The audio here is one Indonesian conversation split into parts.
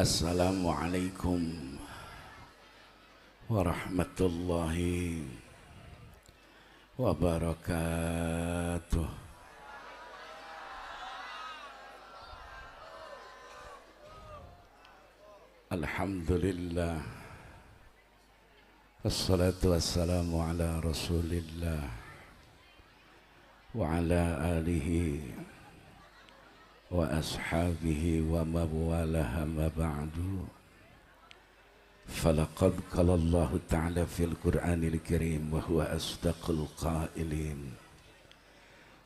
Assalamualaikum warahmatullahi wabarakatuh. Alhamdulillah, wassalatu wassalamu ala rasulillah wa ala alihi wa ashabihi wa mawalaha ma ba'du. Falaqad qala Allah ta'ala fil Qur'anil Karim wa huwa asdaqul qailin.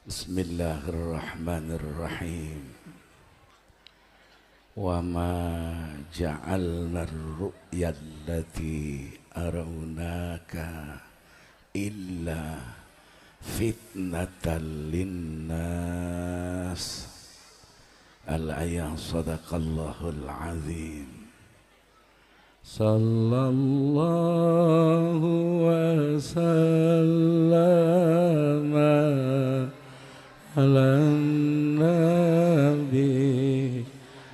Bismillahirrahmanirrahim. Wa ma ja'alna ar-ru'ya allati arawnaka illa fitnatan linnas. Al-ayah sadaqallahul azim. Sallallahu wa sallama ala nabi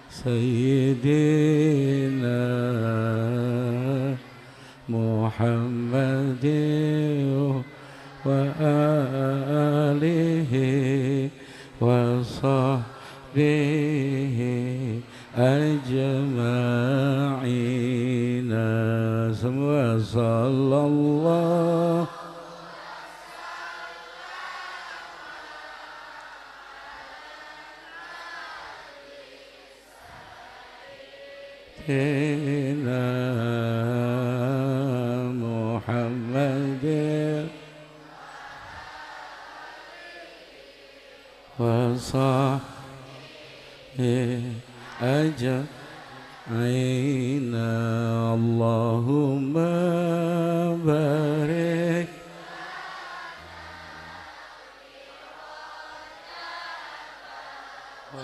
sayyidina Muhammadin wa alihi wa sahbihi ajma'ina. Semua sallallahu Sayyidina Muhammadin wa sahbihi ajma'ina. Allahumma barik wa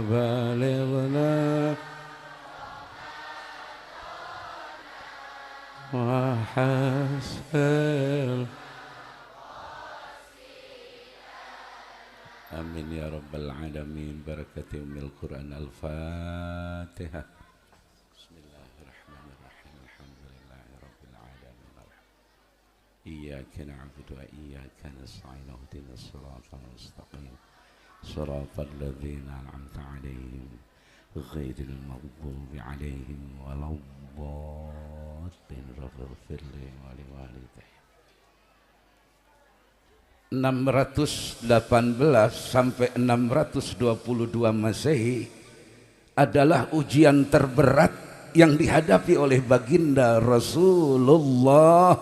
balighna wa hasal. Amin ya rabbal alamin. Barakati umil Quran. Al-Fatihah. Bismillahirrahmanirrahim. Alhamdulillahi rabbil alamin. Iyyaka na'budu wa iyyaka nasta'in. Ihdinas siratal mustaqim. Siratal ladzina an'amta 'alaihim ghairil maghdubi 'alaihim waladdallin. Rabb'ighfir li wa liwalidayya. 618 sampai 622 Masehi adalah ujian terberat yang dihadapi oleh baginda Rasulullah.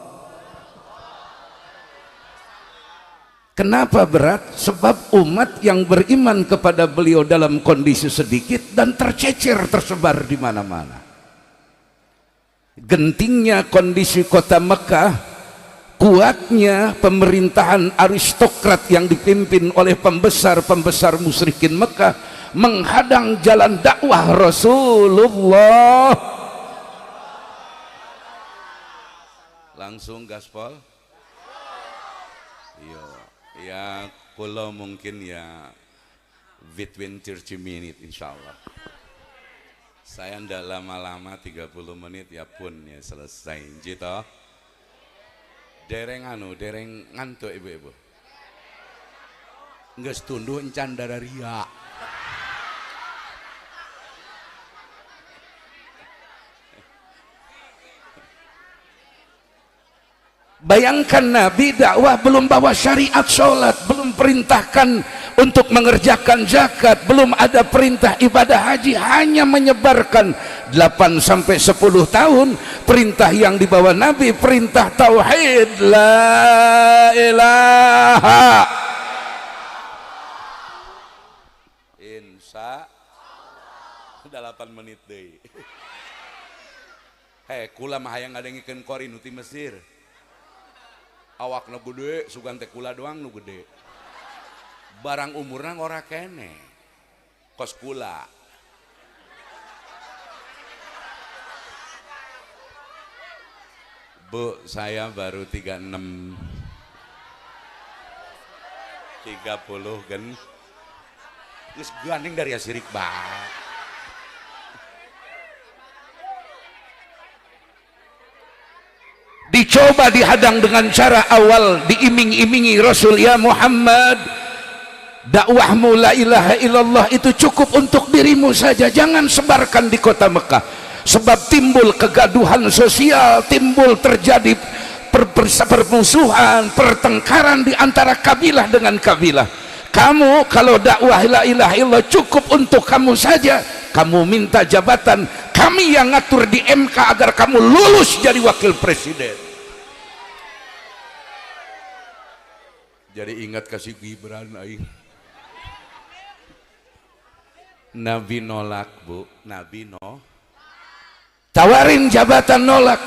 Kenapa berat? Sebab umat yang beriman kepada beliau dalam kondisi sedikit dan tercecer tersebar di mana-mana. Gentingnya kondisi kota Mekah, kuatnya pemerintahan aristokrat yang dipimpin oleh pembesar-pembesar musyrikin Mekah menghadang jalan dakwah Rasulullah. Langsung gaspol. Ya kalau mungkin ya between 30 minutes insyaallah. Saya ndak lama-lama 30 menit ya pun ya selesai. Jito. Dereng ngantuk ibu-ibu. Nggak setunduh encan darah ria. Bayangkan Nabi dakwah belum bawa syariat sholat, belum perintahkan untuk mengerjakan zakat, belum ada perintah ibadah haji, hanya menyebarkan 8 sampai 10 tahun. Perintah yang dibawa Nabi perintah tauhid, la ilaha. Insya Allah 8 menit deh. Kula mah hayang ngadengikeun qori nu ti Mesir. Awak nu gede, sugan teh kula doang nu gede. Barang umurna ora kene. Kos kula. Bu, saya baru 36. 30 kan Geus gandeng dari asirik bae. Dicoba dihadang dengan cara awal, diiming-imingi Rasul, ya Muhammad, dakwahmu la ilaha illallah itu cukup untuk dirimu saja, jangan sebarkan di kota Mekah, sebab timbul kegaduhan sosial, timbul terjadi permusuhan, pertengkaran di antara kabilah dengan kabilah. Kamu kalau dakwah la ilaha illallah cukup untuk kamu saja, kamu minta jabatan, kami yang ngatur di MK agar kamu lulus jadi wakil presiden. Jadi ingat kasih Gibran aing. Nabi nolak, Bu. Nabi no. Tawarin jabatan nolak,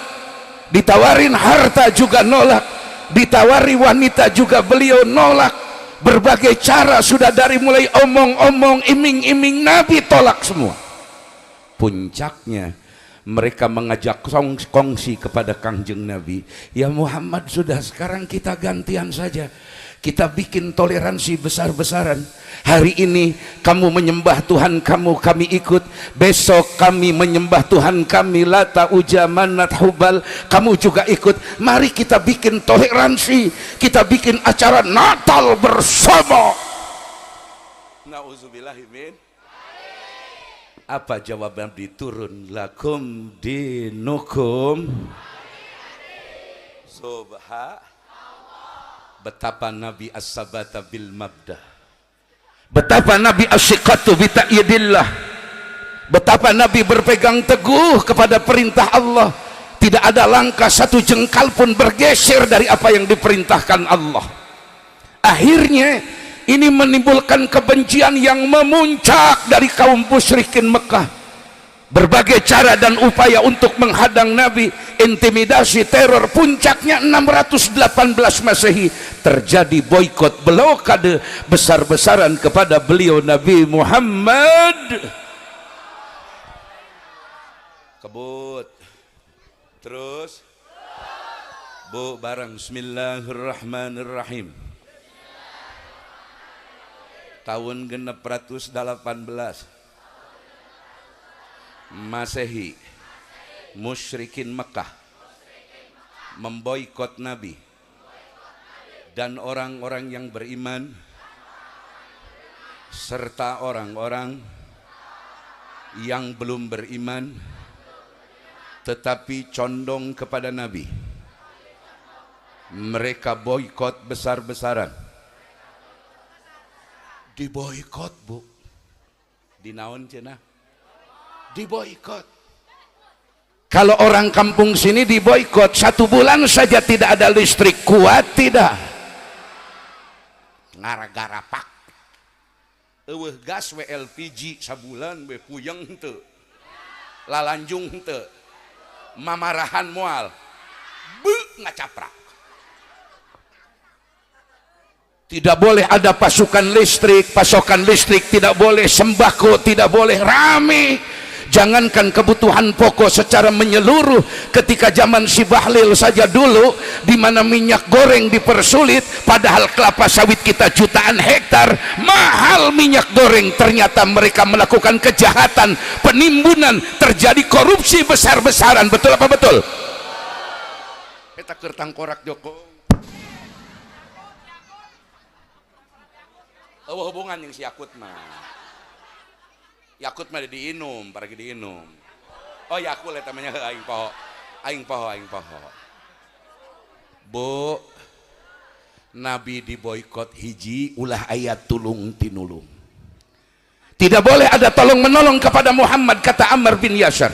ditawarin harta juga nolak, ditawari wanita juga beliau nolak. Berbagai cara sudah, dari mulai omong-omong, iming-iming, Nabi tolak semua. Puncaknya mereka mengajak kongsi kepada Kangjeng Nabi, ya Muhammad, sudah sekarang kita gantian saja, kita bikin toleransi besar-besaran. Hari ini kamu menyembah Tuhan kamu, kami ikut. Besok kami menyembah Tuhan kami, Lata, Uja, Manat, Hubal, kamu juga ikut. Mari kita bikin toleransi, kita bikin acara Natal bersama. Nauzubillahimin. Apa jawaban diturun? Lakum dinukum. Betapa Nabi as-sabata bil mabda, betapa Nabi as-siqatu bi ta'yidillah, betapa Nabi berpegang teguh kepada perintah Allah, tidak ada langkah satu jengkal pun bergeser dari apa yang diperintahkan Allah. Akhirnya ini menimbulkan kebencian yang memuncak dari kaum musyrikin Mekah. Berbagai cara dan upaya untuk menghadang Nabi, intimidasi, teror. Puncaknya 618 Masehi terjadi boikot, blokade besar-besaran kepada beliau Nabi Muhammad. Kebut terus, Bu, bareng Bismillahirrahmanirrahim. Tahun genep 118 Masehi, musyrikin Mekah memboikot Nabi dan orang-orang yang beriman serta orang-orang yang belum beriman tetapi condong kepada Nabi. Mereka boikot besar-besaran. Diboikot, Bu. Dinaon cenah? Diboikot. Kalau orang kampung sini diboikot 1 bulan saja tidak ada listrik, kuat tidak? Gara-gara pak eueuh gas we LPG sabulan we puyeng teu, lalanjung teu, mamarahan moal beu ngacaprak. Tidak boleh ada pasukan listrik, pasokan listrik tidak boleh, sembako tidak boleh, rame. Jangankan kebutuhan pokok secara menyeluruh, ketika zaman si Bahlil saja dulu, di mana minyak goreng dipersulit, padahal kelapa sawit kita jutaan hektar, mahal minyak goreng. Ternyata mereka melakukan kejahatan, penimbunan, terjadi korupsi besar-besaran. Betul apa betul? Kita kertang korak Joko. Hubungan yang si Yakut mah. Yakut mah diinum, pergi diinum. Oh Yakut eta namanya aing poho. Aing poho. Bu, Nabi diboikot hiji ulah ayat tulung tinulung. Tidak boleh ada tolong menolong kepada Muhammad, kata Ammar bin Yasar.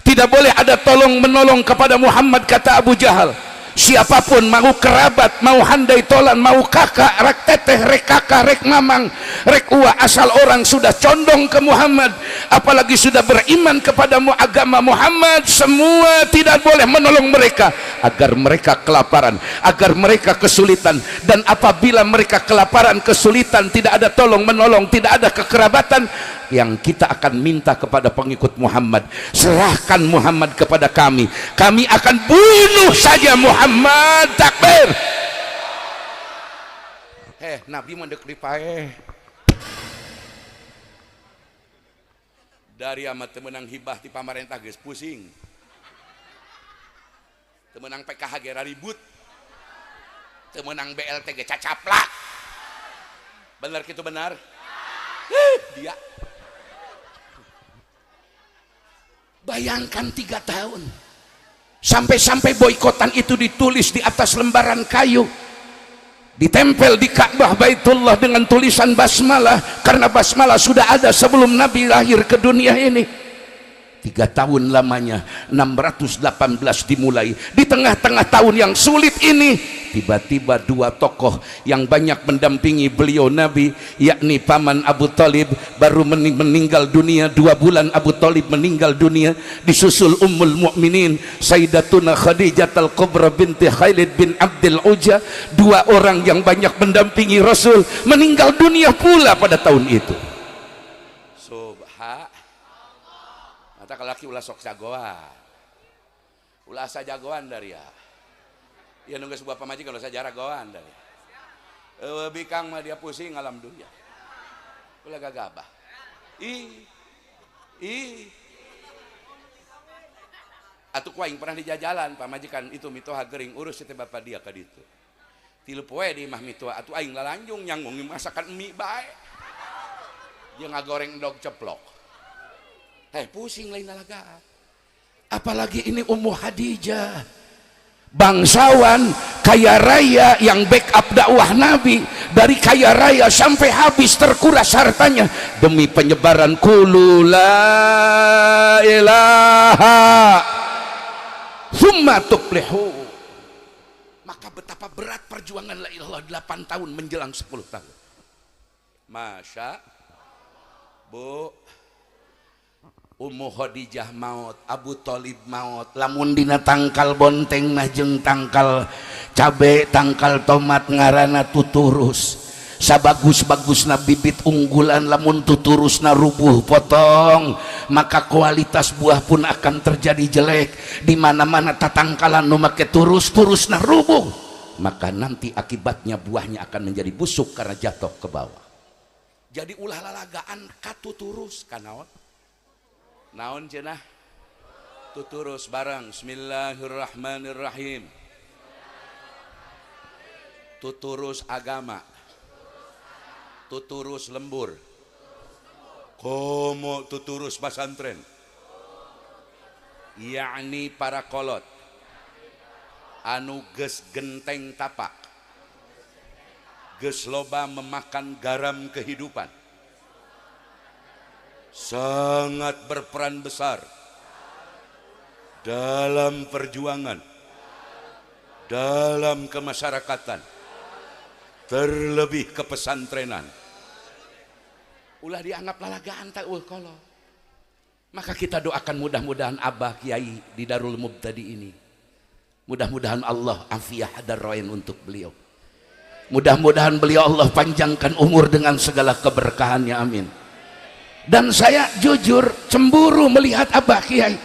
Tidak boleh ada tolong menolong kepada Muhammad, kata Abu Jahal. Siapapun, mau kerabat, mau handai tolan, mau kakak, rek teteh, rek kakak, rek mamang, rek uwa, asal orang sudah condong ke Muhammad, apalagi sudah beriman kepada agama Muhammad, semua tidak boleh menolong mereka agar mereka kelaparan, agar mereka kesulitan. Dan apabila mereka kelaparan, kesulitan, tidak ada tolong menolong, tidak ada kekerabatan, yang kita akan minta kepada pengikut Muhammad, serahkan Muhammad kepada kami, kami akan bunuh saja Muhammad. Takbir. Nabi mendek dipae dari amat temenang hibah di pamarentah geus pusing, temenang PKH ge ribut, temenang BLT ge cacaplak, bener gitu benar. Dia bayangkan 3 tahun sampai boikotan itu ditulis di atas lembaran kayu, ditempel di Ka'bah Baitullah dengan tulisan basmalah, karena basmalah sudah ada sebelum Nabi lahir ke dunia ini. 3 tahun lamanya, 618 dimulai. Di tengah-tengah tahun yang sulit ini, tiba-tiba 2 tokoh yang banyak mendampingi beliau Nabi, yakni paman Abu Thalib baru meninggal dunia 2 bulan. Abu Thalib meninggal dunia, disusul Ummul Mukminin Sayyidatuna Khadijatul Kubra binti Khalid bin Abdul Uzza. 2 orang yang banyak mendampingi Rasul meninggal dunia pula pada tahun itu. Mata laki ulah sok jagoan, ulah asa jagoan dari ya nunggu sebuah pamajikan ulah saja jagoan dari bikang mah dia pusing alam dunia ulah gagabah atuh kuaing pernah di jajalan pamajikan itu mitoha gering urus itu bapak dia ka ditu 3 poe di imah mitoha atuh aing lalanjung nyanggung masakan mie bae dia ngagoreng dog ceplok. Pusing lain alaga. Apalagi ini Ummu Hadijah, bangsawan kaya raya yang backup dakwah Nabi, dari kaya raya sampai habis terkuras hartanya demi penyebaran qulu la ilaha tsumma tuflihu. Maka betapa berat perjuangan la ilaha 8 tahun menjelang 10 tahun. Masya Bu, Ummu Khadijah maut, Abu Thalib maut, lamun dina tangkal bonteng mah jeung tangkal cabe, tangkal tomat ngaranna tuturus. Sabagus-bagusna bibit unggulan lamun tuturusna rubuh potong, maka kualitas buah pun akan terjadi jelek. Di mana-mana tatangkalan nu make turusna rubuh, maka nanti akibatnya buahnya akan menjadi busuk karena jatuh ke bawah. Jadi ulah lalagaan katuturus kanaon? Naon cenah tuturus barang. Bismillahirrahmanirrahim. Tuturus agama, tuturus lembur, komo tuturus pasantren, yakni para kolot anu geus genteng tapak, geus loba memakan garam kehidupan, sangat berperan besar dalam perjuangan, dalam kemasyarakatan, terlebih kepesantrenan. Ulah dianggap lalagaan tak kalau. Maka kita doakan mudah-mudahan Abah Kiai di Darul Mubtadi ini, mudah-mudahan Allah afiah darrain untuk beliau. Mudah-mudahan beliau Allah panjangkan umur dengan segala keberkahannya, amin. Dan saya jujur cemburu melihat Abah Kiai.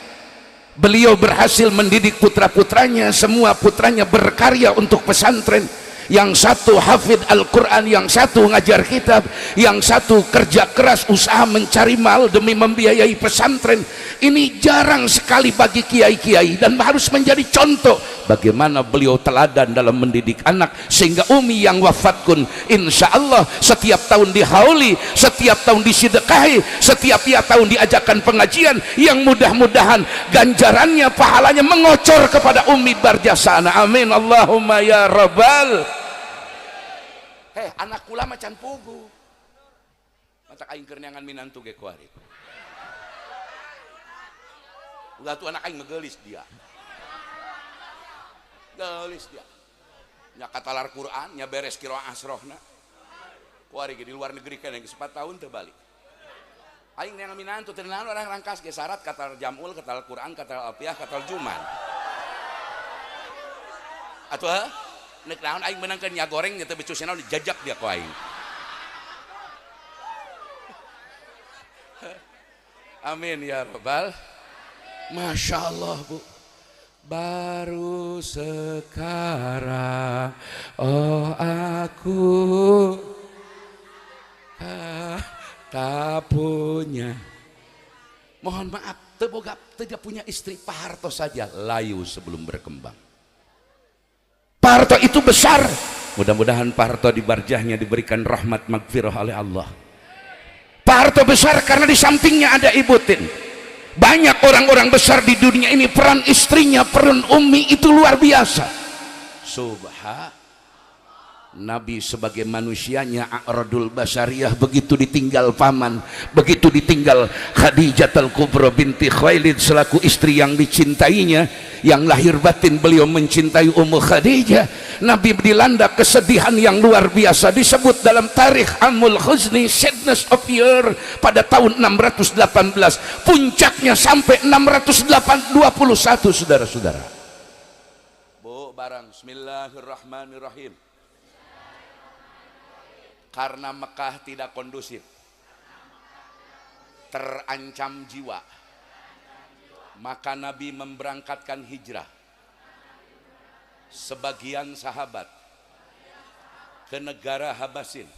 Beliau berhasil mendidik putra-putranya, semua putranya berkarya untuk pesantren. Yang satu hafid Al-Quran, yang satu ngajar kitab, yang satu kerja keras usaha mencari mal demi membiayai pesantren. Ini jarang sekali bagi kiai-kiai dan harus menjadi contoh bagaimana beliau teladan dalam mendidik anak, sehingga Umi yang wafat pun insya Allah setiap tahun dihauli, setiap tahun disedekahi, setiap tahun diajakkan pengajian yang mudah-mudahan ganjarannya, pahalanya mengocor kepada Umi Barjasana, amin Allahumma ya Rabbal. Anak kula macan pugu mata aing keur neangan minantu ge kuari ulah tu anak aing ngeulis dia nya katalar Quran nya beres qiraah asrohna kuari ge di luar negeri kan yang 4 tahun teu balik aing neangan minantu teu naon orang rangkas ge syarat katal jamul, katal Quran, katal alfiah, katal juman atuh nek naon aing menangkeun nya goreng nya teh becusna dijajak dia ku aing. Amin ya rabbal. Masya Allah Bu. Baru sekarang oh aku tak punya Mohon maaf, teboga tidak punya istri. Pak Harto saja layu sebelum berkembang. Pak Harto itu besar. Mudah-mudahan Pak Harto di barjahnya diberikan rahmat magfirah oleh Allah. Pak Harto besar karena di sampingnya ada Ibu Tin. Banyak orang-orang besar di dunia ini, peran istrinya, peran Umi itu luar biasa. Subhan Nabi sebagai manusianya a'radul basariyah, begitu ditinggal paman, begitu ditinggal Khadijatul Kubra binti Khuwailid selaku istri yang dicintainya, yang lahir batin beliau mencintai Ummu Khadijah, Nabi dilanda kesedihan yang luar biasa. Disebut dalam tarikh Amul Khuzni, sadness of year, pada tahun 618, puncaknya sampai 621. Saudara-saudara, Bu barang bismillahirrahmanirrahim. Karena Mekah tidak kondusif, terancam jiwa, maka Nabi memberangkatkan hijrah sebagian sahabat ke negara Habasin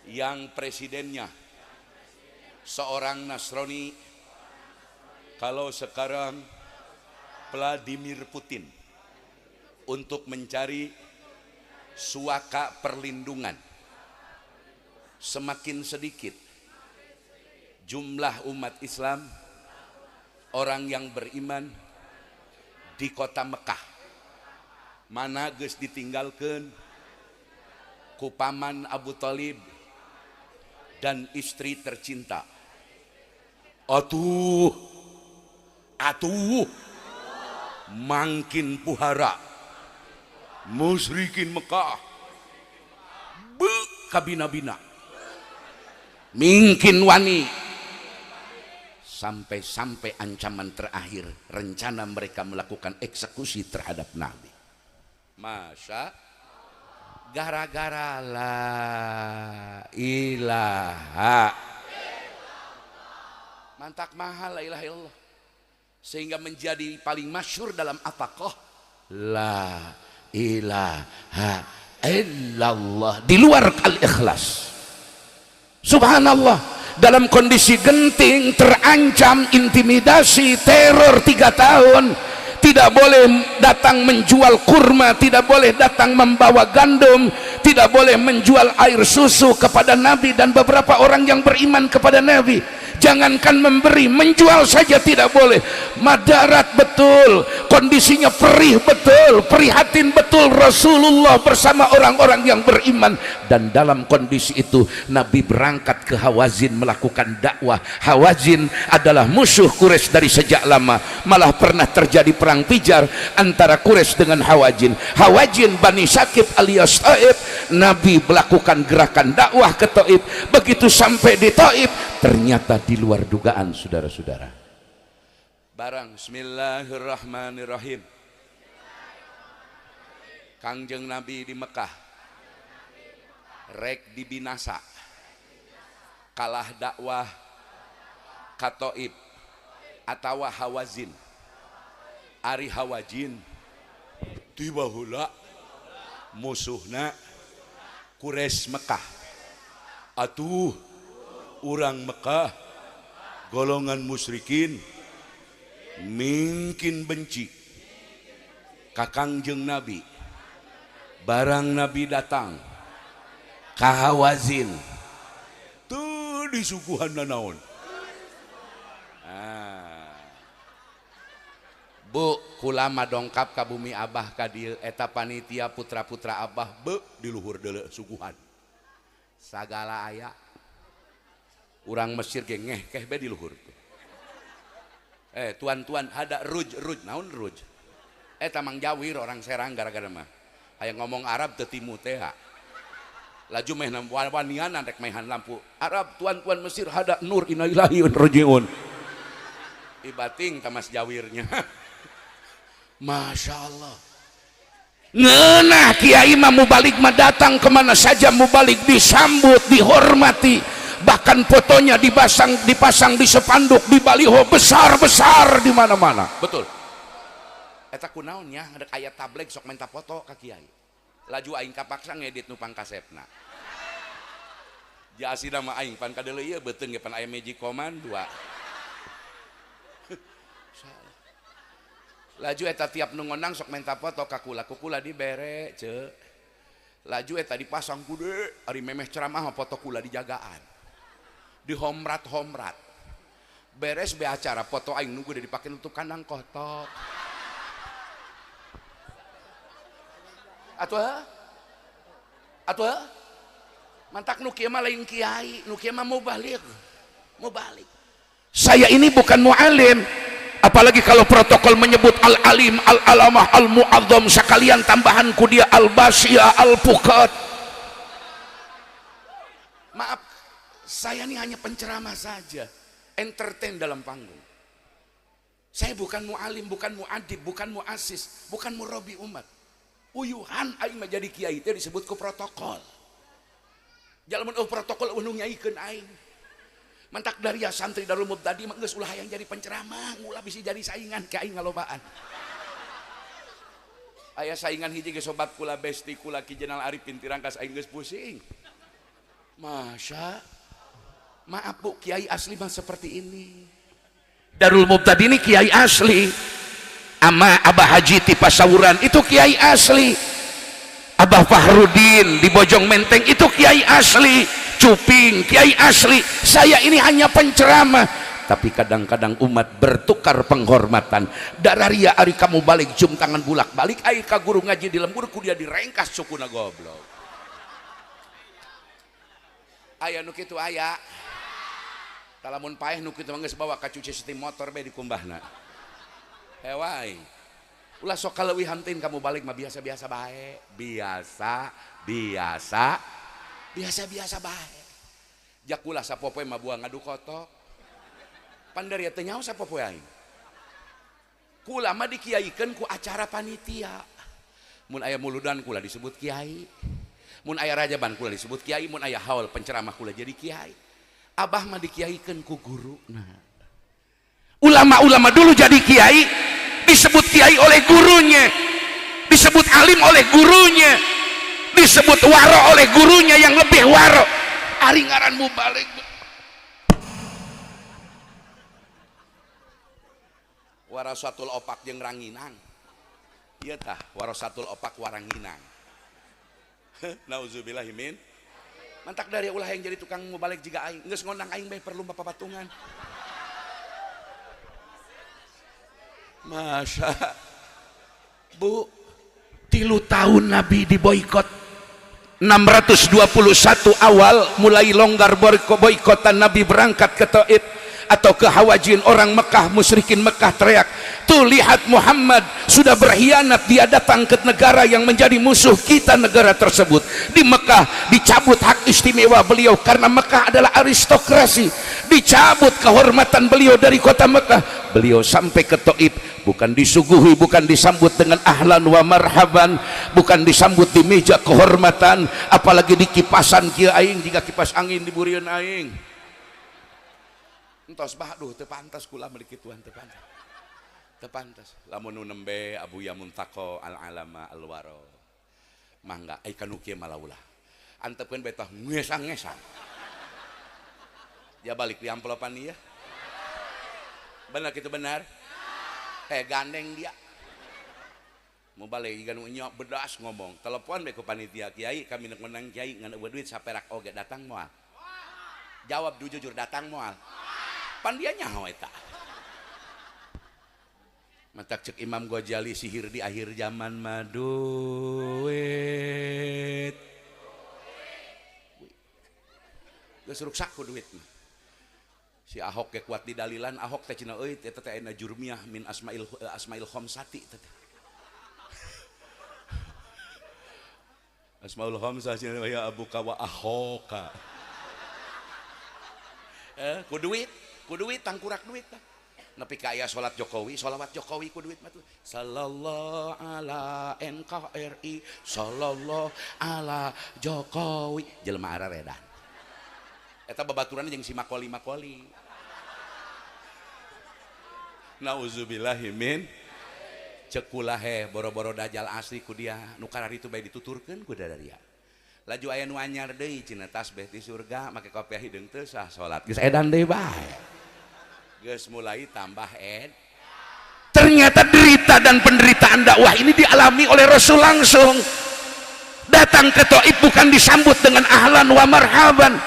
yang presidennya seorang Nasrani, kalau sekarang Vladimir Putin, untuk mencari suaka perlindungan. Semakin sedikit jumlah umat Islam, orang yang beriman di kota Mekah, mana geus ditinggalkan ku paman Abu Thalib dan istri tercinta. Atuh mangkin puhara musyrikin Mekah be kabina-bina mingkin wani, sampai ancaman terakhir, rencana mereka melakukan eksekusi terhadap Nabi. Masa gara-gara la ilaha, mantak mahal la ilaha illallah, sehingga menjadi paling masyhur dalam atakoh la ilaha illallah di luar al-ikhlas. Subhanallah, dalam kondisi genting, terancam, intimidasi, teror 3 tahun, tidak boleh datang menjual kurma, tidak boleh datang membawa gandum, tidak boleh menjual air susu kepada Nabi dan beberapa orang yang beriman kepada Nabi. Jangankan memberi, menjual saja tidak boleh. Madarat betul, kondisinya perih betul, prihatin betul Rasulullah bersama orang-orang yang beriman. Dan dalam kondisi itu Nabi berangkat ke Hawazin melakukan dakwah. Hawazin adalah musuh Quraisy dari sejak lama, malah pernah terjadi perang pijar antara Quraisy dengan Hawazin. Hawazin Bani Sakif alias Taif. Nabi melakukan gerakan dakwah ke Taif. Begitu sampai di Taif, ternyata di luar dugaan, saudara-saudara. Barang bismillahirrahmanirrahim, Kangjeng Nabi di Mekah rek dibinasa, kalah dakwah ka Taif atawa Hawazin. Ari Hawazin tiba heula musuhna Quraisy Mekah. Atuh urang Mekah golongan musyrikin mungkin benci ka Kangjeng Nabi. Barang Nabi datang ka Hawazin tuh disuguhan naon. Bu kulama dongkap ka bumi Abah ka dieu eta panitia putra-putra Abah be di luhur deuleu suguhan sagala aya. Urang Mesir ge ngeh be di luhur. Tuan-tuan ada ruj naon ruj? Eta mang jawir orang Serang gara-gara mah aya ngomong Arab teu timu teh. Laju meh wanian rek mehan lampu Arab, tuan-tuan Mesir hada nur inna ilahi wa rajiun. Ibating tamas jawirnya. Masya Allah. Ngeunah kiai mah mubalik mah datang kemana saja mubalik disambut, dihormati, bahkan fotonya dipasang di spanduk, di baliho besar-besar di mana-mana. Betul. Eta kunaonnya ada ayat tabligh sok minta foto ka kiai. Laju aing kapaksa ngedit nu pangkasepna. Jasina mah aing pan kadeuleu ieu beuteung ge pan aya Magic Command 2. Laju eta tiap nungonang sok minta foto kakula kukula dibere ce. Laju eta dipasang kude ari memeh ceramah foto kula dijagaan di homrat beres be acara foto aing nunggu dipake untuk kandang kotok atuh mantak nu kieu mah lain kiai nu kieu mah mau balik saya ini bukan mualim apalagi kalau protokol menyebut al-alim, al-alamah, al-mu'azzam sekalian tambahan ku dia al-basyia, al-fuqat. Maaf, saya ini hanya penceramah saja, entertain dalam panggung. Saya bukan mu'alim, bukan mu'adib, bukan mu'asis, bukan murabi umat. Uyuhan aing mah jadi kiai teh disebut ku protokol. Jalamun protokol nu nyaikeun aing. Mantak dari ya santri Darul Mubtadi mah geus ulah hayang jadi penceramah, ulah bisa jadi saingan ka aing ngalobaan. Aya saingan hiji ge sobat kula besti kula Ki Jenal Arifin Tirangkas aing geus pusing. Masya maaf Bu, kiai asli mah seperti ini. Darul Mubtadi ini kiai asli. Ama Abah Haji ti Pasawuran itu kiai asli. Abah Fahrudin di Bojong Menteng itu kiai asli. Cuping kiai asli. Saya ini hanya penceramah, tapi kadang-kadang umat bertukar penghormatan. Dararia ari kamu balik cium tangan bulak balik ai ka guru ngaji di lembur ku dia direngkas cukuna goblok. Aya nu kitu aya. Talamun paeh nu kitu mah geus bawa ka cuci setim motor bae dikumbahna. Hewai. Ulah sok kaleuwih hantin kamu balik mah biasa-biasa bae. Biasa-biasa bae. Jakula sapopoe mah buang ngadu kotok. Pandari teh nyaho sapopoe aing. Kula mah dikiaikeun ku acara panitia. Mun aya muludan kula disebut kiai. Mun aya rajaban kula disebut kiai, mun aya haul penceramah kula jadi kiai. Abah mah dikiaikeun ku guruna. Ulama-ulama dulu jadi kiai disebut kiai oleh gurunya. Disebut alim oleh gurunya. Disebut waro oleh gurunya yang lebih waro. Ari ngaran mubalik warasatul opak jeung ranginang ieu tah warasatul opak waranginang. Nauzubillahi min. Mantak dari ulah yang jadi tukang mubalik jiga aing geus ngondang aing bae perlu papatungan. Masya Bu, 3 tahun Nabi diboikot. 621 awal mulai longgar boikotan Nabi berangkat ke Taif atau ke Hawazin. Orang Mekah, musyrikin Mekah teriak, tuh lihat Muhammad sudah berkhianat, dia datang ke negara yang menjadi musuh kita. Negara tersebut di Mekah dicabut hak istimewa beliau karena Mekah adalah aristokrasi, dicabut kehormatan beliau dari kota Mekah. Beliau sampai ke Taif bukan disuguhi, bukan disambut dengan ahlan wa marhaban, bukan disambut di meja kehormatan, apalagi di kipasan kieu aing jika kipas angin diburian aing. Entos bah duh teu pantas kula mah dikituan teu pantas. Teu pantas. Lamun nu nembe Abu Yamun Taqo al alama al waro. Mangga ai kanu kieu malaulah. Antepkeun bae tah ngesang-ngesang. Ya balik di amplopan ieu. Benar kitu benar? Gandeng dia mau balik jika nyok bedas ngomong telepon beku panitia kiai kami nak menang kiai ngan eueuh duit saperak oge datang moal jawab jujur datang moal pan dia nyaho eta matak cek Imam Ghazali sihir di akhir zaman mah duit geus ruksak ku duit mah. Si Ahok ke kuat di dalilan Ahok teh cenah euy eta teh aya jurmiyah min asmail khamsati teh. Asmaul khamsah cenah ya abuka wa ahoka. Ku duit tangkurak duit tah. Nepi ka aya salat Jokowi, shalawat Jokowi ku duit mah tuh. Sallallahu ala NKRI, sallallahu ala Jokowi. Jelema araredan. Eta babaturan jeung si makoli. Nauzubillahi min. Cek kula he boro-boro dajal asli ku dia nu kararitu bae dituturkeun ku dadaria. Laju aya nu anyar deui cenah tasbih di surga make kopiah hideung teu sah salat. Geus edan deui bae. Geus mulai tambah Ternyata derita dan penderitaan dakwah ini dialami oleh Rasul langsung. Datang ke Taif bukan disambut dengan ahlan wa marhaban,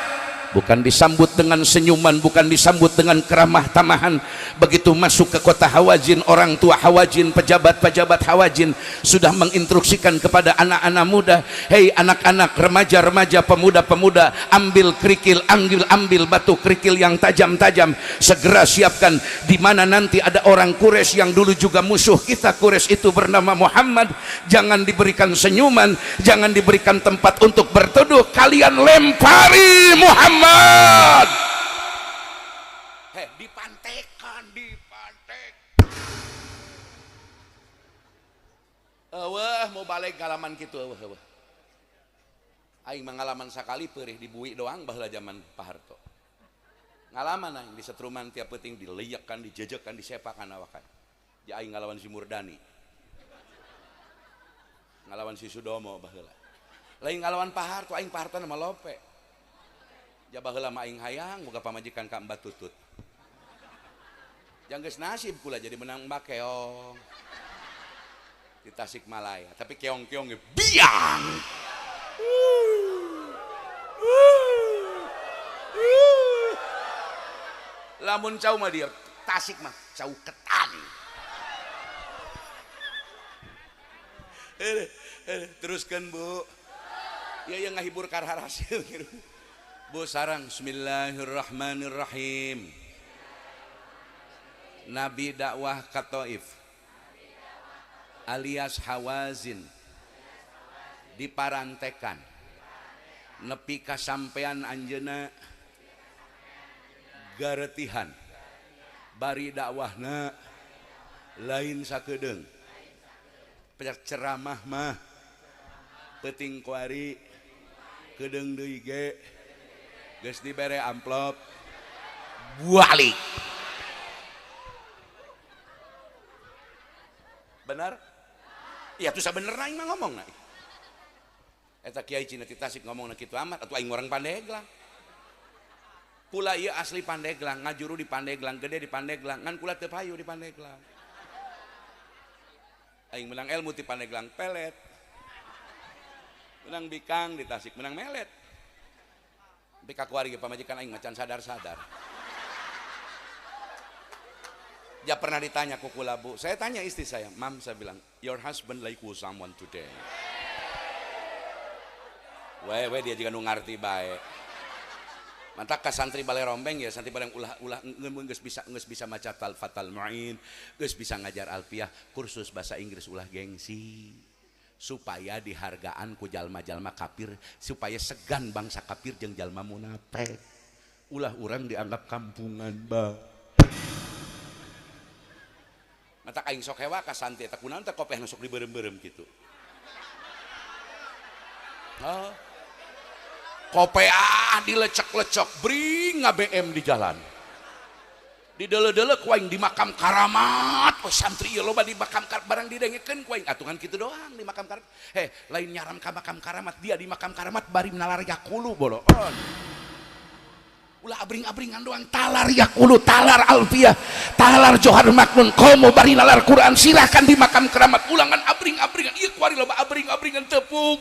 bukan disambut dengan senyuman, bukan disambut dengan keramah tamahan. Begitu masuk ke kota Hawazin, orang tua Hawazin, pejabat-pejabat Hawazin sudah menginstruksikan kepada anak-anak muda, hei anak-anak, remaja-remaja, pemuda-pemuda, ambil kerikil, ambil batu kerikil yang tajam-tajam, segera siapkan, di mana nanti ada orang Quraisy yang dulu juga musuh kita. Quraisy itu bernama Muhammad. Jangan diberikan senyuman, jangan diberikan tempat untuk berteduh, kalian lempari Muhammad. Dipantekan, dipantek. Wah, mau balik halaman gitu. Aing mengalaman sakali perih dibui doang baheula zaman Pak Harto. Ngalaman aing di setruman tiap penting dileyakan, dijejekan, disepakan awakan. Ya aing ngalawan si Murdani. Ngalawan si Sudomo baheula. Lain ngalawan Pak Harto, aing Pak Harto nama lope. Jabah heula mah aing hayang boga pamajikan ka Mbak Tutut. Jang geus nasib kula jadi menang Mbak Keong di Tasikmalaya, tapi keong-keong ge biang. Lamun cau mah dia Tasik mah cau ketan. Teruskan Bu. Ya yang ngahibur karhar hasil gitu. Bu sarang bismillahirrahmanirrahim. Nabi dakwah ka Taif alias Hawazin diparantekan nepi ka sampean anjeuna garetihan bari dakwahna lain sakedeung ceramah mah peuting kuari kedeung deui ge geus dibere amplop balik. Benar? Iya tuh sabenerna aing mah ngomongna. Eta kiai Cina ti Tasik ngomongna kitu amat atuh aing orang Pandeglang. Pula ieu asli Pandeglang, ngajuru di Pandeglang, gede di Pandeglang, ngan kula teu payu di Pandeglang. Aing menang ilmu di Pandeglang pelet. Menang bikang di Tasik, menang melet. Bika kuari pamajikan aing macan sadar-sadar. Ya pernah ditanya ku kula Bu, saya tanya istri saya, Mam, saya bilang, your husband like who someone today. Wewe dia juga nu ngarti bae. Mantak ka santri Balai Rombeng ya, santri bareng ulah geus bisa maca Fathul Muin, geus bisa ngajar alfiah, kursus bahasa Inggris ulah gengsi. Supaya dihargaan ku jalma-jalma kafir, supaya segan bangsa kafir jeung jalma munafik. Ulah urang dianggap kampungan ba. Mata aing sok hewa ka santri eta kunaon teh kopeh sok diberem-berem kitu. Oh. Kopeh dilecek-lecek bring BM di jalan. Didele-dele ku aing di makam karamat, oh santri ieu loba di makam barang didengekeun ku aing atungan kitu doang di makam karamat. Lain nyaram ka makam karamat, dia di makam karamat bari nalar yakulu boloon. Ulah abring-abringan doang, talar yakulu, talar alfiah, talar johar maknun, komo bari nalar Quran, silahkan di makam karamat ulangan abring-abringan. Ieu kuari loba abring-abringan tepuk.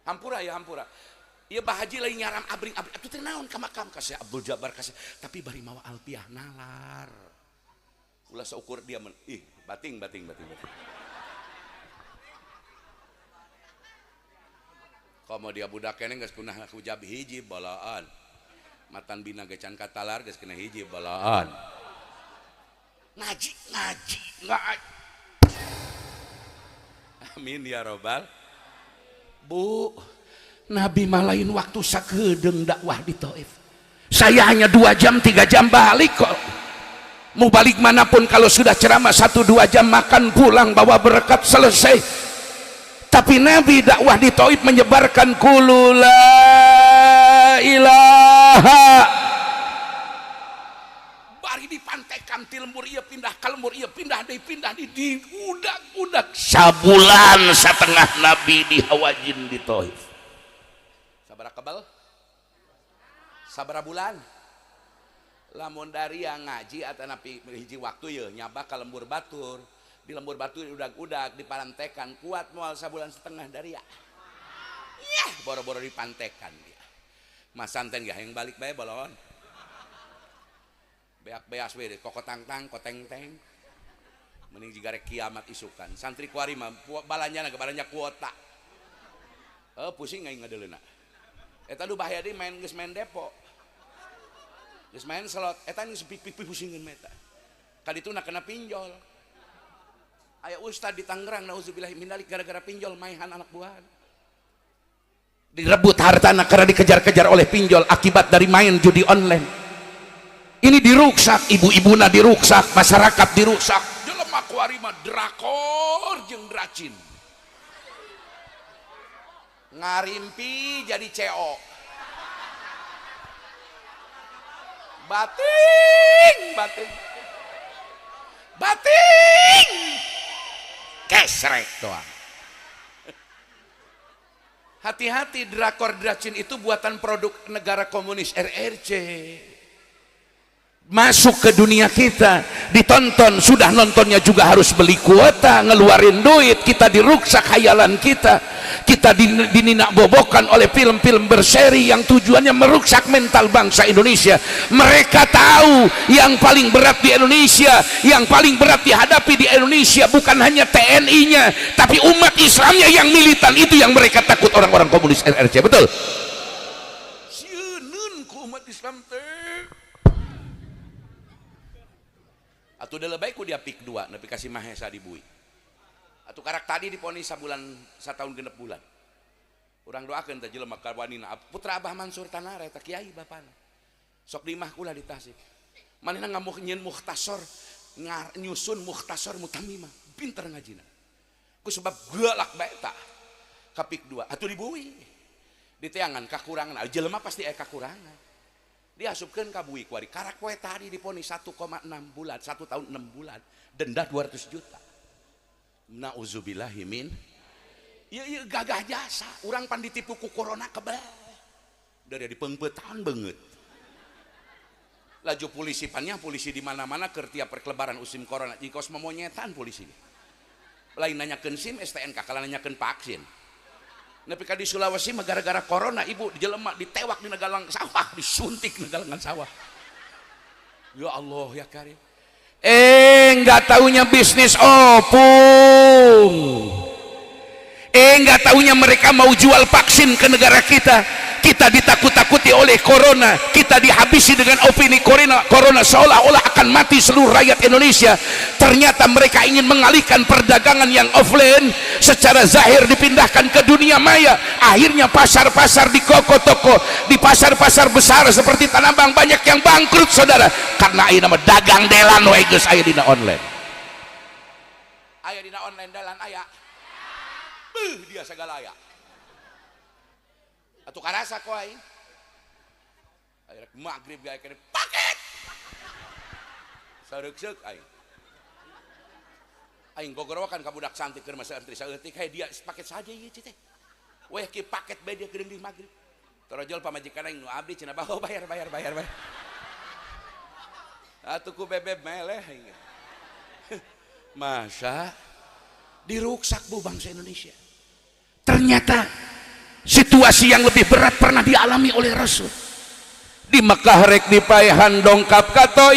Hampura ya hampura. Ieu bahaji lain nyaram abring-abring. Atuh teh naon ka makam ka Syekh Abdul Jabbar ka tapi bari mawa alfiah nalar. Ulah saukur dia bating. Komo dia budak keneh geus punah hujab hiji balaan. Matan bina ge can katalar geus kena hiji balaan. Ngaji. Amin ya robbal. Bu, Nabi mah lain waktu sakedeung dakwah di Taif. Saya hanya 2 jam 3 jam balik kok. Mau balik manapun kalau sudah ceramah 1-2 jam makan pulang bawa berkat selesai. Tapi Nabi dakwah di Taif menyebarkan qul la ilaha. Bari dipantekan ti lembur ieu pindah ka lembur ieu pindah di udak-udak. Sabulan setengah Nabi di Hawazin di Taif. Sabaraha kebal? Sabaraha bulan? lamun dari yang ngaji atau napi hiji waktu ya nyaba ke lembur batur, di lembur batur udag-udag diparantekan kuat mual sabulan setengah dari ya boro-boro dipantekan dia mas santen gak yang balik bae balon beak-beas we kokotang-tang koteng-teng mending jika rek kiamat isukan santri kuari mah balanya balanya kuota pusing nggak ngadelena eta duh bahaya deui main geus main depo geus main slot eta geus pipik pusingkeun meta kadituna kena pinjol aya ustad di Tangerang nauzubillah min dzalik gara-gara pinjol maihan anak buahan direbut hartana karena dikejar-kejar oleh pinjol akibat dari main judi online. Ini diruksak, ibu-ibuna diruksak, masyarakat diruksak. Jelema kuari mah drakor jeung dracin. Ngarimpi jadi CO. Bating, bating. Bating. Kesrek doang. Hati-hati, drakor dracin itu buatan produk negara komunis RRC. Masuk ke dunia kita, ditonton, sudah nontonnya juga harus beli kuota, ngeluarin duit, kita diruksak hayalan kita dininak bobokan oleh film-film berseri yang tujuannya meruksak mental bangsa Indonesia. Mereka tahu yang paling berat di Indonesia, yang paling berat dihadapi di Indonesia bukan hanya TNI-nya, tapi umat Islamnya yang militan. Itu yang mereka takut orang-orang komunis RRC, betul? Sieun ku umat Islam teh atau udah lebih ku dia pik 2 nepi kasih mahesa dibui atau karak tadi diponis sabulan satahun genep bulan urang doakeun teh jelema ka wanina putra Abah Mansur Tanare teh kiai bapana sok di imah kula di Tasik manehna ngamuh nyeun mukhtasar nyusun mukhtasar mutamimah pinter ngajina ku sebab galak bae tah ka pik 2 atuh dibui diteangan kakurangan jelema pasti aya kakurangan diasupkeun ka bui kuari karak poe tadi diponis 1,6 bulan 1 tahun 6 bulan denda 200 juta nauzubillahi min ieu gagah jasa urang pan ditipu ku corona kebal dari dipengpeutan banget laju polisi pannya polisi di mana-mana keur tiap perkelebaran usim corona jikos memonyetan polisi lain nanyakeun SIM STNK kala nanyakeun vaksin nepi ka di Sulawesi mah gara-gara corona ibu jelema ditewak di Nagalang sawah disuntik Nagalangan sawah ya Allah ya Karim enggak taunya bisnis opung enggak taunya mereka mau jual vaksin ke negara kita ditakut-takuti oleh corona kita dihabisi dengan opini corona seolah-olah akan mati seluruh rakyat Indonesia ternyata mereka ingin mengalihkan perdagangan yang offline secara zahir dipindahkan ke dunia maya akhirnya pasar-pasar di toko-toko di pasar-pasar besar seperti Tanah Abang banyak yang bangkrut saudara karena ini nama dagang delan we geus aya dina online dalan aya dia segala aya atau karasa ku aing akhirnya maghrib gaya kene paket sareuk-seuk aing gogorokan ka budak santik keur masa antri saeutik hey dia paket saja ieu teh weh ki paket bae dia kedeung di maghrib torojol pamajikan aing nu abdi cenah bawa bayar atuh ku bebeb meleh masa diruksak bu bangsa Indonesia ternyata situasi yang lebih berat pernah dialami oleh Rasul di Mekah rek dipaehan dongkap ka Thaib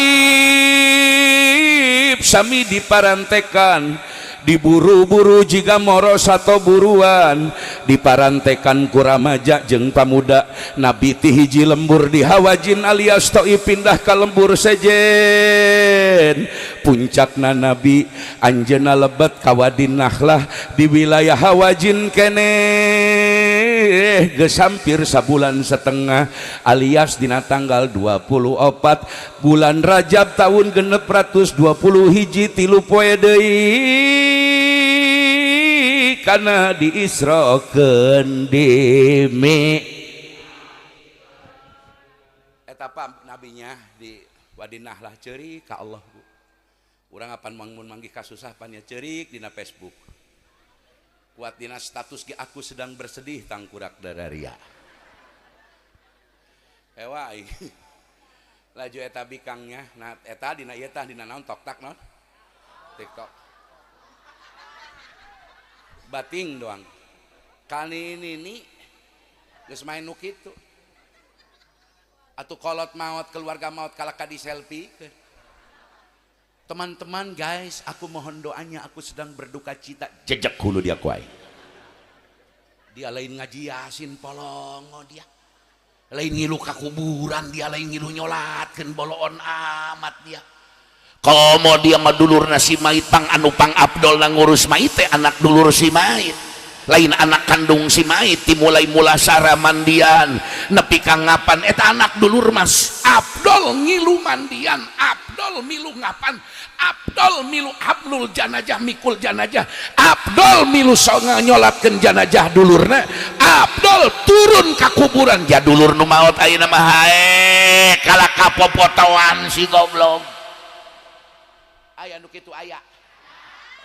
sami diparantekan diburu-buru jika moros atau buruan diparantekan ku ramaja jeung pamuda Nabi ti hiji lembur di Hawajin alias Thaib pindah ka lembur sejen puncakna Nabi anjeunna lebet ka Wadi Nahlah di wilayah Hawajin kene geus hampir sabulan setengah alias dina tanggal 24 bulan Rajab tahun 620 hiji 3 poe deui kana diisrokeun demi etapa nabinya di Wadi Nahlah ceurik ka Allah bu urang apan manggih kasusah pannya ceurik dina Facebook kuat dina status ge aku sedang bersedih tangkurak dararia ewa laju eta bikangnya nah eta dina ieu tah dina naon tok tak naon TikTok bating doang kali ini geus main nu kitu atuh kolot maot keluarga maot kalaka di selfie teman-teman guys aku mohon doanya aku sedang berduka cita jejak hulu dia kuai dia lain ngaji yasin polongo dia lain ngilu ka kuburan dia lain ngilu nyolatkeun boloon amat dia komo dia mah dulurna si mait pang anu pang Abdol na ngurus mait teh anak dulur si mait lain anak kandung si mait dimulai mulasara mandian nepi ka ngapan eta anak dulur mas Abdol ngilu mandian Abdol milu ngapan Abdol milu hablul janajah mikul janajah Abdol milu songa nyolatkeun janajah dulurna Abdol turun ka kuburan ja dulur nu maot ayeuna mah hae kala kapopotoan si goblok aya nu kitu aya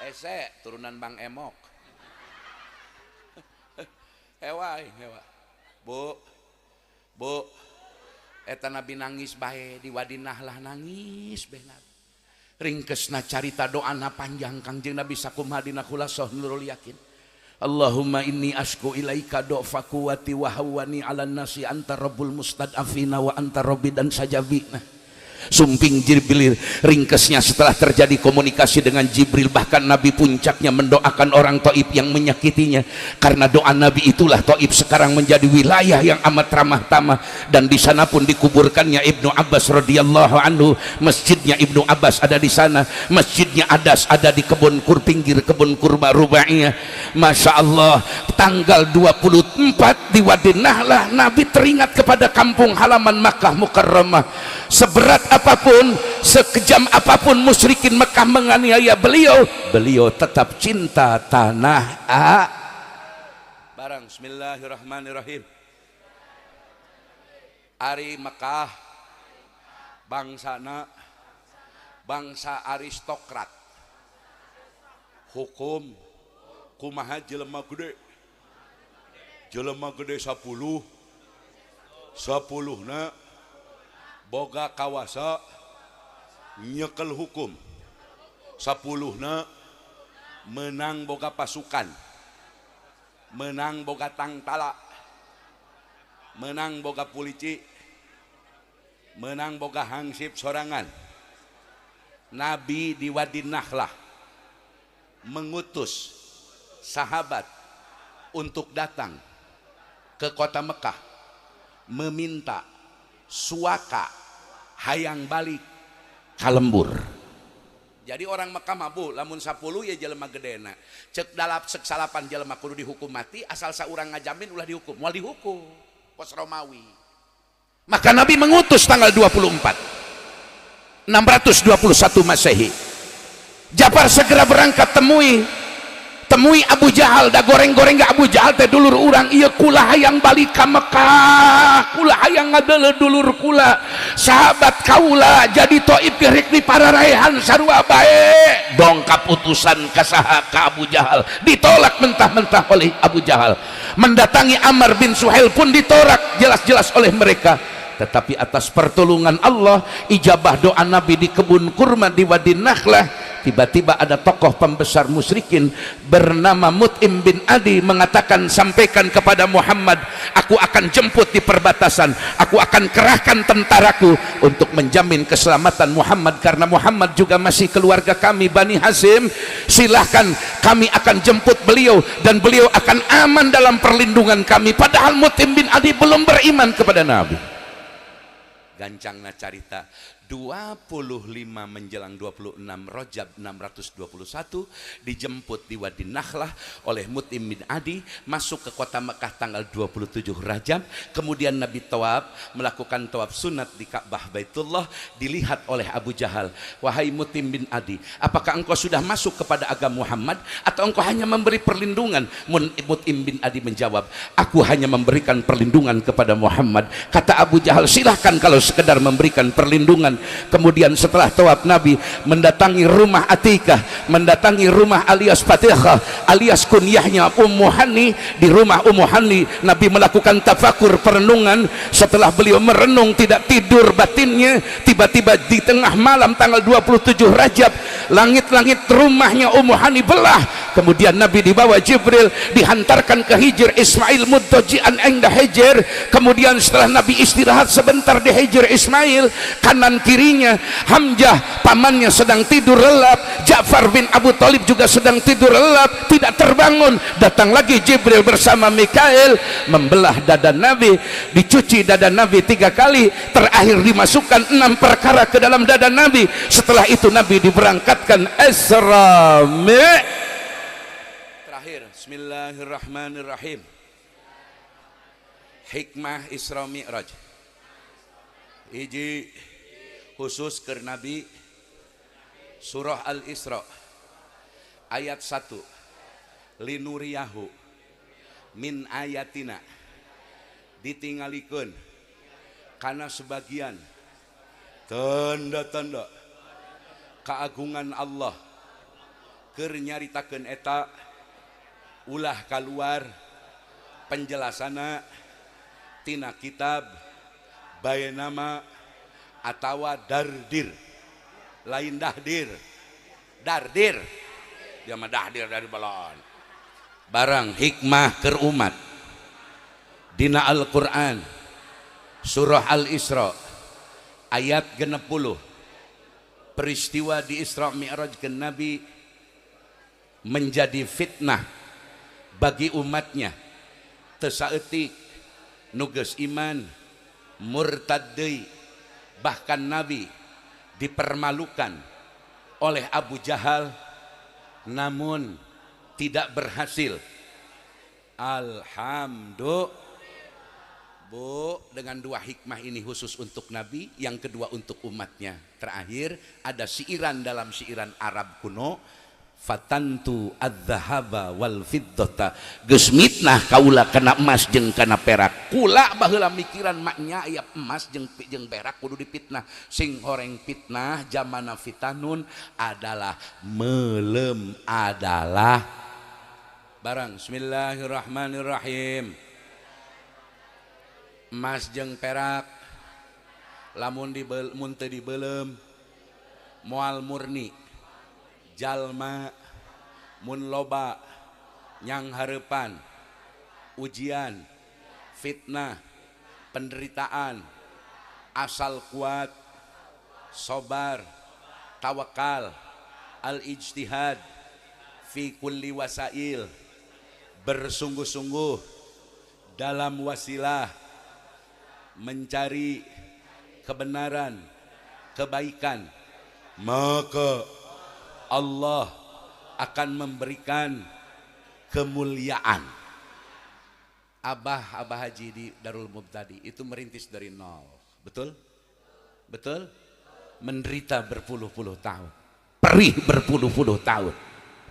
ese turunan Bang Emok hewa bu eta nabi nangis bae di Wadinah lah nangis bae ringkesna carita doana panjang Kangjeng Nabi sakumaha dina khulasah Nurul Yakin Allahumma inni asku ilaika do'fa quwati wa hawani ala nasi anta rabbul mustad'afina wa anta rabbi dan sajabina sumping Jibril ringkesnya setelah terjadi komunikasi dengan Jibril bahkan Nabi puncaknya mendoakan orang Taif yang menyakitinya karena doa Nabi itulah Taif sekarang menjadi wilayah yang amat ramah tamah dan di sana pun dikuburkannya Ibnu Abbas radhiyallahu anhu masjidnya Ibnu Abbas ada di sana masjidnya Adas ada di kebun pinggir kebun kurma rubaiyah Masya Allah tanggal 24 di Wadi Nahlah Nabi teringat kepada kampung halaman Makkah Mukarramah seberat apapun sekejam apapun musyrikin Mekah menganiaya beliau tetap cinta tanah barang bismillahirrahmanirrahim ari Mekah bangsana bangsa aristokrat hukum kumaha jelema gede 10 na boga kawasa nyekel hukum 10 na menang boga pasukan menang boga tangtala menang boga polisi menang boga hansip sorangan Nabi di Wadi Nahlah mengutus sahabat untuk datang ke kota Mekah meminta suaka hayang balik kalembur jadi orang Mekah mabu lamun 10 ya jelema gedena cek dalap sek salapan jelema kudu dihukum mati asal saurang ngajamin ulah dihukum moal dihukum pos Romawi maka Nabi mengutus tanggal 24 621 Masehi Ja'far segera berangkat temui Abu Jahal da goreng-goreng gak Abu Jahal teh dulur urang ieu kula hayang balik ka Mekah kula hayang ngadeuleu dulur kula sahabat kaula jadi Taif gerek di pararaehan sarua bae dongkap utusan ka saha ka Abu Jahal ditolak mentah-mentah oleh Abu Jahal mendatangi Amr bin Suhail pun ditolak jelas-jelas oleh mereka tetapi atas pertolongan Allah ijabah doa Nabi di kebun kurma di Wadi Nahlah tiba-tiba ada tokoh pembesar musyrikin bernama Mut'im bin Adi mengatakan sampaikan kepada Muhammad aku akan jemput di perbatasan aku akan kerahkan tentaraku untuk menjamin keselamatan Muhammad karena Muhammad juga masih keluarga kami Bani Hasyim silahkan kami akan jemput beliau dan beliau akan aman dalam perlindungan kami padahal Mut'im bin Adi belum beriman kepada Nabi gancangna carita 25 menjelang 26 Rajab 621 dijemput di Wadi Nahlah oleh Mut'im bin Adi masuk ke kota Mekah tanggal 27 Rajab kemudian Nabi tawaf melakukan tawaf sunat di Ka'bah Baitullah dilihat oleh Abu Jahal wahai Mut'im bin Adi apakah engkau sudah masuk kepada agama Muhammad atau engkau hanya memberi perlindungan Mut'im bin Adi menjawab aku hanya memberikan perlindungan kepada Muhammad kata Abu Jahal silahkan kalau sekedar memberikan perlindungan Kemudian setelah tawaf Nabi mendatangi rumah Atikah, mendatangi rumah alias Fatihah alias kunyahnya Ummu Hani. Di rumah Ummu Hani Nabi melakukan tafakur, perenungan. Setelah beliau merenung tidak tidur batinnya, tiba-tiba di tengah malam tanggal 27 Rajab langit-langit rumahnya Ummu Hani belah. Kemudian Nabi dibawa Jibril dihantarkan ke Hijr Ismail muddaji'an inda Hijr. Kemudian setelah Nabi istirahat sebentar di Hijr Ismail, kanan kirinya Hamzah pamannya sedang tidur lelap, Ja'far bin Abu Thalib juga sedang tidur lelap, tidak terbangun. Datang lagi Jibril bersama Mikail membelah dada Nabi, dicuci dada Nabi 3 kali, terakhir dimasukkan 6 perkara ke dalam dada Nabi. Setelah itu Nabi diberangkatkan Isra Mi'raj. Terakhir, bismillahirrahmanirrahim. Hikmah Isra Mi'raj hiji khusus ke Nabi. Surah Al-Isra ayat 1, linuriyahu min ayatina, ditingalikeun karena sebagian tanda-tanda keagungan Allah, keur nyaritakeun eta ulah keluar penjelasana tina kitab bayanama atawa dardir, lain dahdir, dardir dia mah dahdir dari balon barang hikmah keur umat dina Al-Qur'an. Surah Al-Isra ayat 60, peristiwa di Isra Mi'raj ke Nabi menjadi fitnah bagi umatnya. Teu saeutik nu geus iman murtad deui, bahkan Nabi dipermalukan oleh Abu Jahal, namun tidak berhasil. Alhamdulillah. Bu, dengan 2 hikmah ini khusus untuk Nabi, yang kedua untuk umatnya. Terakhir ada siiran dalam siiran Arab kuno, fatantu adzahaba wal fiddata, geus mitnah kaula kana emas jeung kana perak. Kula baheula mikiran maknya aya emas jeung perak kudu dipitnah. Sing horeng fitnah zamana fitanun adalah melem adalah barang. Bismillahirrahmanirrahim. Emas jeung perak lamun teu dibeulem moal murni. Jalma mun loba nyang hareupan ujian, fitnah, penderitaan, asal kuat, sabar, tawakal, al-ijtihad fi kulli wasail, bersungguh-sungguh dalam wasilah mencari kebenaran, kebaikan, maka Allah akan memberikan kemuliaan. Abah Haji di Darul Mubtadi itu merintis dari nol, betul? Betul? Menderita berpuluh-puluh tahun, perih berpuluh-puluh tahun,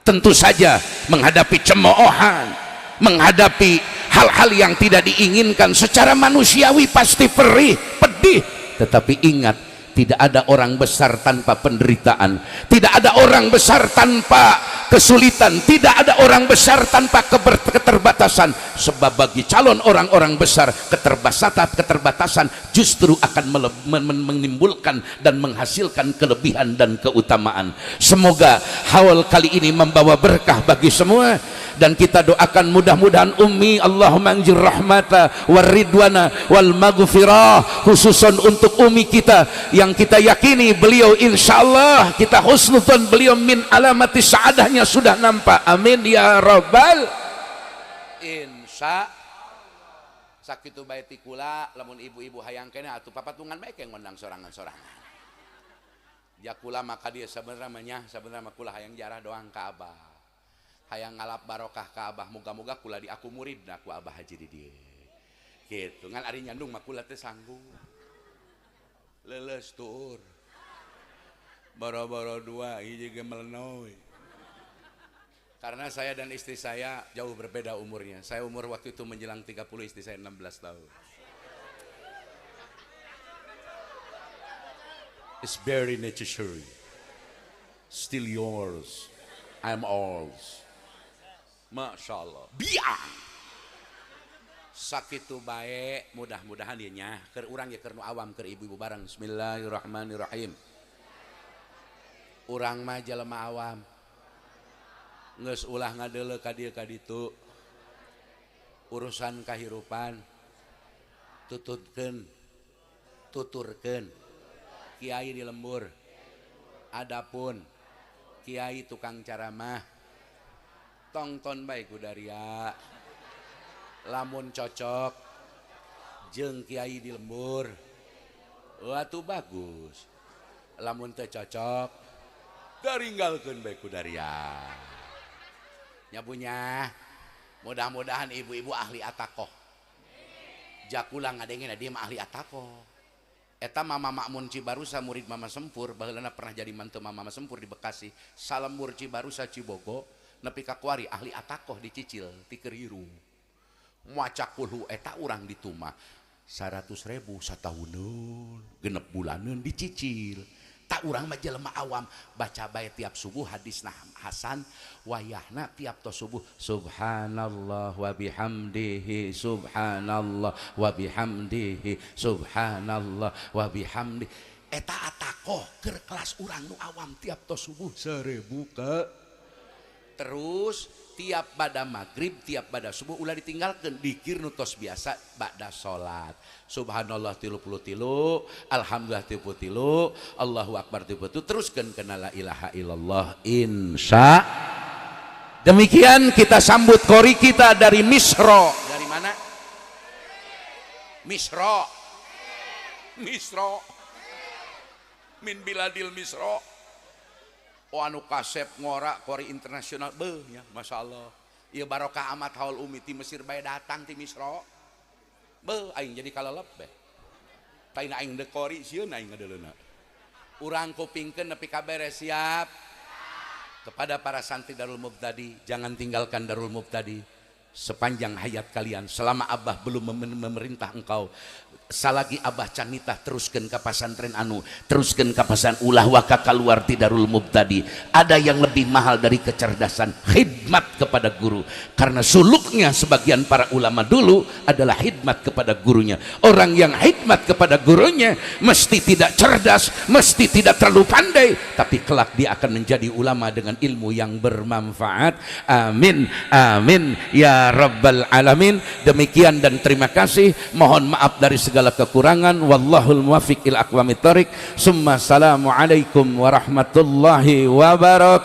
tentu saja menghadapi cemoohan, menghadapi hal-hal yang tidak diinginkan. Secara manusiawi pasti perih, pedih, tetapi ingat, tidak ada orang besar tanpa penderitaan, tidak ada orang besar tanpa kesulitan, tidak ada orang besar tanpa keterbatasan. Sebab bagi calon orang-orang besar, keterbatasan justru akan menimbulkan dan menghasilkan kelebihan dan keutamaan. Semoga haul kali ini membawa berkah bagi semua, dan kita doakan mudah-mudahan Ummi Allahumma anjir rahmata waridwana wal maghfirah, khususon untuk Ummi kita yang kita yakini beliau insyaallah kita husnudzon beliau min alamati saadahnya sudah nampak. Amin ya rabbal insya sakitu baiti kula. Lamun ibu-ibu hayang kene atuh papatungan bae keng ngundang sorangan-sorangan ya kula. Maka dia sebenarnya kula hayang jarah doang ka Abah, hayang ngalap barokah ka Abah, muga-muga kula diaku muridna ku Abah Haji di dieu kitu. Ngan ari nyandung mah kula teh sanggup leles tur boro-boro 2 hiji ge melenoy. Karena saya dan istri saya jauh berbeda umurnya. Saya umur waktu itu menjelang 30, istri saya 16 tahun. It's very necessary. Still yours. I'm ours. Masya Allah. Biang. Sakitu baik, mudah-mudahan dia nya. Keur urang ya keur nu awam, keur ibu-ibu bareng. Bismillahirrahmanirrahim. Urang mah jelema awam. Geus ulah ngadeuleu ka dieu ka ditu. Urusan kahirupan tuturkeun kiai di lembur. Adapun kiai tukang ceramah tongton bae kudaria lamun cocok jeung kiai di lembur atuh bagus, lamun teu cocok garinggalkeun bae kudaria nyabunya. Mudah-mudahan ibu-ibu ahli atakoh. Jakula ngadengena dia mah ahli atakoh. Eta Mama Makmun Cibarusa murid Mama Sempur, baheulana pernah jadi mantu Mama Sempur di Bekasi. Salembur Cibarusa Cibogo nepi ka kuari ahli atakoh dicicil ti keur hiru. Maca kulhu eta urang dituma 100.000 satahunun, genep bulaneun dicicil. Tak urang mah jelema awam baca bae tiap subuh hadisna Hasan, wayahna tiap tos subuh subhanallah wa bihamdihi subhanallah wa bihamdihi subhanallah wa bihamdi. Eta atakoh keur kelas urang nu awam tiap tos subuh 1000 ke. Terus tiap bada maghrib tiap bada subuh ulah ditinggalkeun dikir nu tos biasa bada salat. Subhanallah 33, alhamdulillah 33, Allahu akbar 33, teruskeun kana la ilaha illallah. Insya demikian kita sambut qori kita dari Misro. Dari mana? Misro. Misro. Min biladil Misro. Oh anu kasep ngora qori internasional beuh nya masyaallah. Ieu barokah amat haul umi ti Mesir bae datang ti Misro. Beuh aing jadi kalelep beh. Taina aing de qori sieun aing ngadeuleuna. Urang kupingkeun nepi ka beres siap. Kepada para santri Darul Mubtadi, jangan tinggalkan Darul Mubtadi sepanjang hayat kalian. Selama Abah belum memerintah engkau, salagi Abah canitah teruskan ke pasantren anu, teruskan ke pasan ulah waka keluar ti Darul Mubtadi. Ada yang lebih mahal dari kecerdasan, khidmat kepada guru. Karena suluknya sebagian para ulama dulu adalah khidmat kepada gurunya. Orang yang khidmat kepada gurunya mesti tidak cerdas, mesti tidak terlalu pandai, tapi kelak dia akan menjadi ulama dengan ilmu yang bermanfaat. Amin, amin ya rabbal alamin. Demikian dan terima kasih. Mohon maaf dari segala kekurangan. Wallahul muwaffiq ila aqwamit thoriq. Summa assalamu alaikum warahmatullahi wabarakatuh.